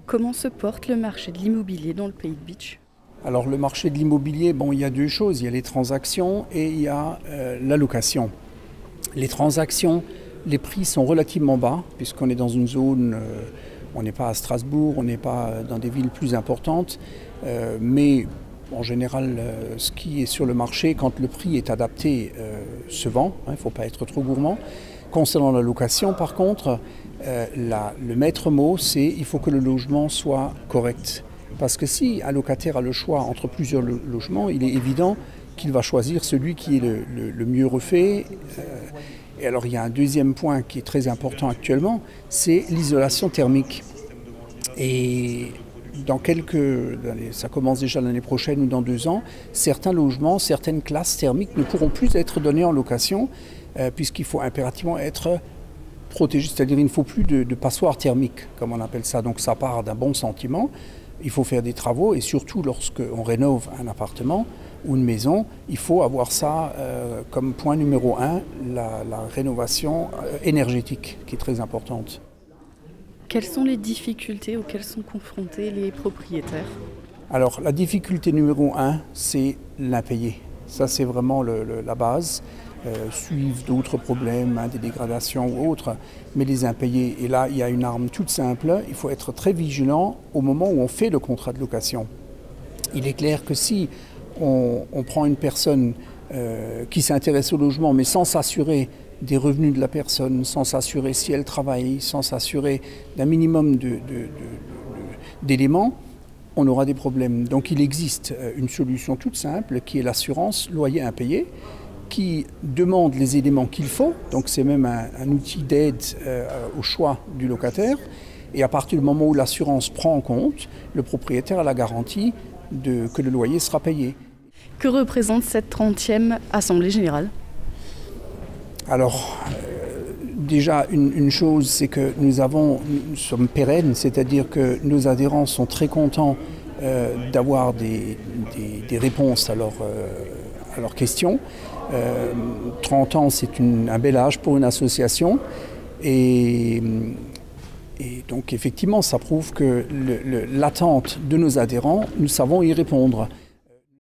Comment se porte le marché de l'immobilier dans le Pays de Bitche? Alors le marché de l'immobilier, il y a deux choses, il y a les transactions et il y a la location. Les transactions, les prix sont relativement bas puisqu'on est dans une zone, on n'est pas à Strasbourg, on n'est pas dans des villes plus importantes, mais en général ce qui est sur le marché, quand le prix est adapté, se vend, il ne faut pas être trop gourmand. Concernant la location par contre, le maître mot c'est il faut que le logement soit correct. Parce que si un locataire a le choix entre plusieurs logements, il est évident qu'il va choisir celui qui est le mieux refait. Et alors il y a un deuxième point qui est très important actuellement, c'est l'isolation thermique. Et dans ça commence déjà l'année prochaine ou dans 2 ans, certains logements, certaines classes thermiques ne pourront plus être données en location puisqu'il faut impérativement être protégé. C'est-à-dire qu'il ne faut plus de passoire thermique, comme on appelle ça. Donc ça part d'un bon sentiment. Il faut faire des travaux et surtout lorsqu'on rénove un appartement ou une maison, il faut avoir ça comme point numéro 1, la rénovation énergétique qui est très importante. Quelles sont les difficultés auxquelles sont confrontés les propriétaires? Alors la difficulté numéro 1, c'est l'impayé. Ça c'est vraiment la base. Suivent d'autres problèmes, des dégradations ou autres, mais les impayés. Et là, il y a une arme toute simple, il faut être très vigilant au moment où on fait le contrat de location. Il est clair que si on prend une personne qui s'intéresse au logement, mais sans s'assurer des revenus de la personne, sans s'assurer si elle travaille, sans s'assurer d'un minimum d'éléments, on aura des problèmes. Donc il existe une solution toute simple qui est l'assurance loyer impayé, qui demande les éléments qu'il faut, donc c'est même un outil d'aide au choix du locataire, et à partir du moment où l'assurance prend en compte, le propriétaire a la garantie que le loyer sera payé. Que représente cette 30e Assemblée Générale? Alors, déjà une chose, c'est que nous sommes pérennes, c'est-à-dire que nos adhérents sont très contents d'avoir des réponses à leurs questions. 30 ans, c'est un bel âge pour une association et donc effectivement, ça prouve que l'attente de nos adhérents, nous savons y répondre.